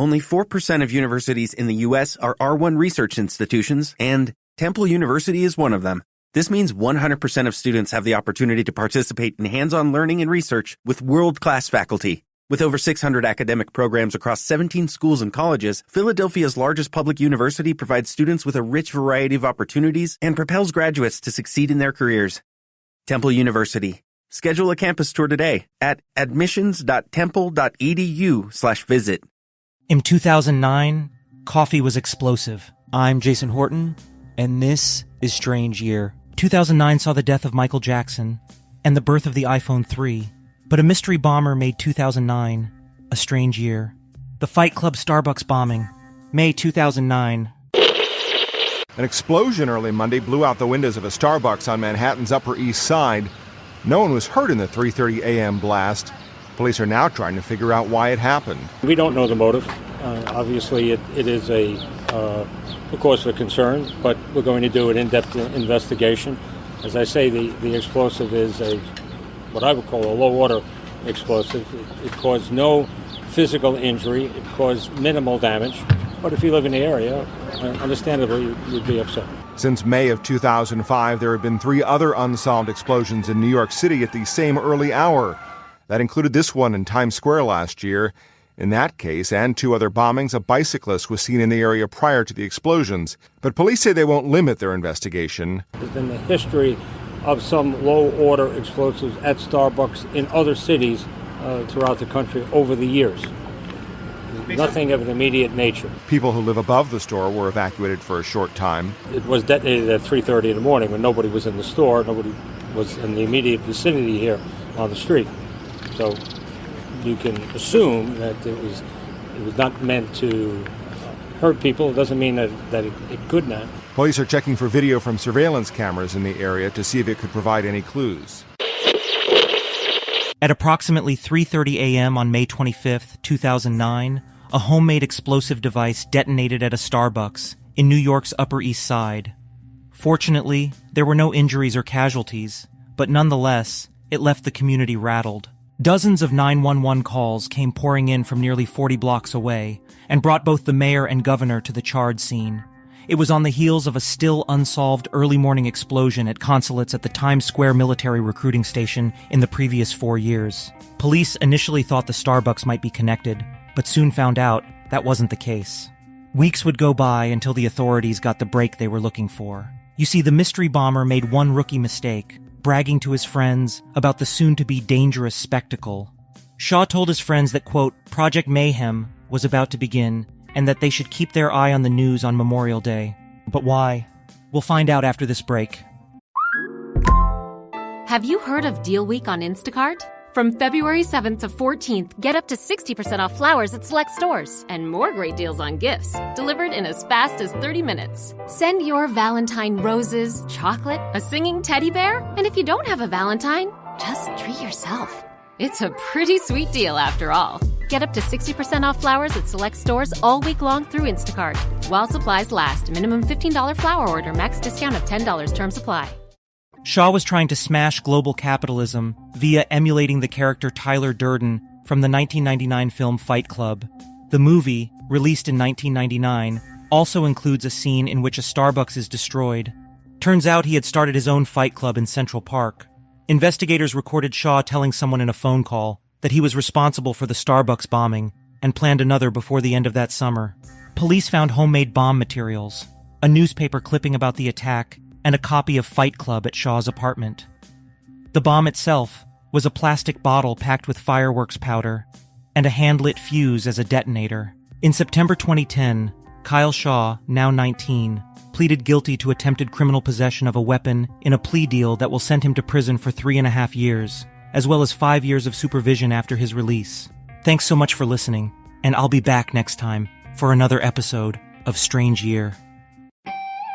Only 4% of universities in the U.S. are R1 research institutions, and Temple University is one of them. This means 100% of students have the opportunity to participate in hands-on learning and research with world-class faculty. With over 600 academic programs across 17 schools and colleges, Philadelphia's largest public university provides students with a rich variety of opportunities and propels graduates to succeed in their careers. Temple University. Schedule a campus tour today at admissions.temple.edu/visit. In 2009, coffee was explosive. I'm Jason Horton, and this is Strange Year. 2009 saw the death of Michael Jackson and the birth of the iPhone 3, but a mystery bomber made 2009 a strange year. The Fight Club Starbucks bombing, May 2009. An explosion early Monday blew out the windows of a Starbucks on Manhattan's Upper East Side. No one was hurt in the 3:30 a.m. blast. Police are now trying to figure out why it happened. We don't know the motive. Obviously, it is a cause for concern, but we're going to do an in-depth investigation. As I say, the explosive is what I would call a low-order explosive. It caused no physical injury. It caused minimal damage. But if you live in the area, understandably, you'd be upset. Since May of 2005, there have been 3 other unsolved explosions in New York City at the same early hour. That included this one in Times Square last year. In that case, and 2 other bombings, a bicyclist was seen in the area prior to the explosions. But police say they won't limit their investigation. There's been a history of some low-order explosives at Starbucks in other cities throughout the country over the years. Nothing of an immediate nature. People who live above the store were evacuated for a short time. It was detonated at 3:30 in the morning when nobody was in the store. Nobody was in the immediate vicinity here on the street. So you can assume that it was not meant to hurt people. It doesn't mean that it could not. Police are checking for video from surveillance cameras in the area to see if it could provide any clues. At approximately 3:30 a.m. on May 25th, 2009, a homemade explosive device detonated at a Starbucks in New York's Upper East Side. Fortunately, there were no injuries or casualties, but nonetheless, it left the community rattled. Dozens of 911 calls came pouring in from nearly 40 blocks away and brought both the mayor and governor to the charred scene. It was on the heels of a still unsolved early morning explosion at consulates at the Times Square military recruiting station in the previous 4 years. Police initially thought the Starbucks might be connected, but soon found out that wasn't the case. Weeks would go by until the authorities got the break they were looking for. You see, the mystery bomber made one rookie mistake, bragging to his friends about the soon-to-be dangerous spectacle. Shaw told his friends that, quote, Project Mayhem was about to begin and that they should keep their eye on the news on Memorial Day. But why? We'll find out after this break. Have you heard of Deal Week on Instacart? From February 7th to 14th, get up to 60% off flowers at select stores and more great deals on gifts, delivered in as fast as 30 minutes. Send your Valentine roses, chocolate, a singing teddy bear, and if you don't have a Valentine, just treat yourself. It's a pretty sweet deal after all. Get up to 60% off flowers at select stores all week long through Instacart. While supplies last, minimum $15 flower order, max discount of $10, terms apply. Shaw was trying to smash global capitalism via emulating the character Tyler Durden from the 1999 film Fight Club. The movie, released in 1999, also includes a scene in which a Starbucks is destroyed. Turns out he had started his own fight club in Central Park. Investigators recorded Shaw telling someone in a phone call that he was responsible for the Starbucks bombing and planned another before the end of that summer. Police found homemade bomb materials, a newspaper clipping about the attack, and a copy of Fight Club at Shaw's apartment. The bomb itself was a plastic bottle packed with fireworks powder and a hand-lit fuse as a detonator. In September 2010, Kyle Shaw, now 19, pleaded guilty to attempted criminal possession of a weapon in a plea deal that will send him to prison for 3.5 years, as well as 5 years of supervision after his release. Thanks so much for listening, and I'll be back next time for another episode of Strange Year.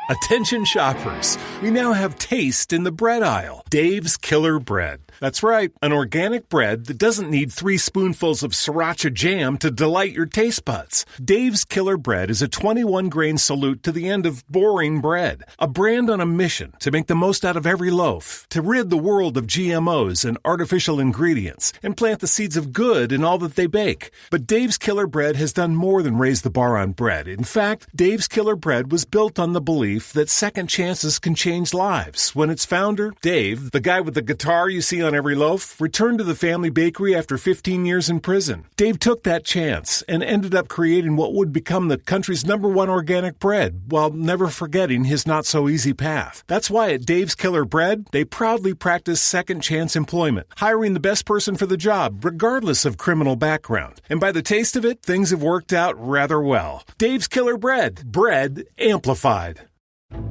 Attention shoppers, we now have taste in the bread aisle. Dave's Killer Bread. That's right, an organic bread that doesn't need 3 spoonfuls of sriracha jam to delight your taste buds. Dave's Killer Bread is a 21-grain salute to the end of boring bread. A brand on a mission to make the most out of every loaf, to rid the world of GMOs and artificial ingredients, and plant the seeds of good in all that they bake. But Dave's Killer Bread has done more than raise the bar on bread. In fact, Dave's Killer Bread was built on the belief that second chances can change lives. When its founder, Dave, the guy with the guitar you see on every loaf, returned to the family bakery after 15 years in prison. Dave took that chance and ended up creating what would become the country's #1 organic bread, while never forgetting his not-so-easy path. That's why at Dave's Killer Bread, they proudly practice second chance employment, hiring the best person for the job, regardless of criminal background. And by the taste of it, things have worked out rather well. Dave's Killer Bread. Bread amplified.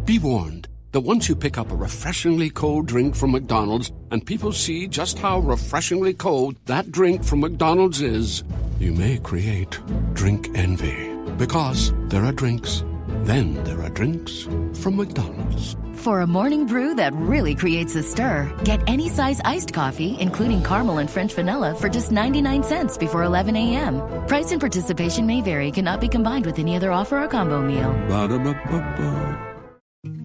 Be warned that once you pick up a refreshingly cold drink from McDonald's and people see just how refreshingly cold that drink from McDonald's is, you may create drink envy. Because there are drinks, then there are drinks from McDonald's. For a morning brew that really creates a stir, get any size iced coffee, including caramel and French vanilla, for just 99 cents before 11 a.m. Price and participation may vary, cannot be combined with any other offer or combo meal. Ba-da-ba-ba-ba.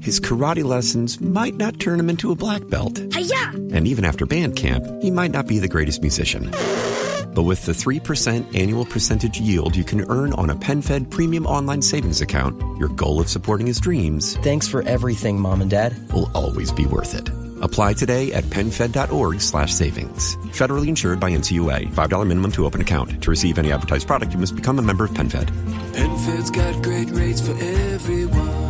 His karate lessons might not turn him into a black belt. Hi-ya! And even after band camp, he might not be the greatest musician. But with the 3% annual percentage yield you can earn on a PenFed premium online savings account, your goal of supporting his dreams... Thanks for everything, Mom and Dad. ...will always be worth it. Apply today at PenFed.org/savings. Federally insured by NCUA. $5 minimum to open account. To receive any advertised product, you must become a member of PenFed. PenFed's got great rates for everyone.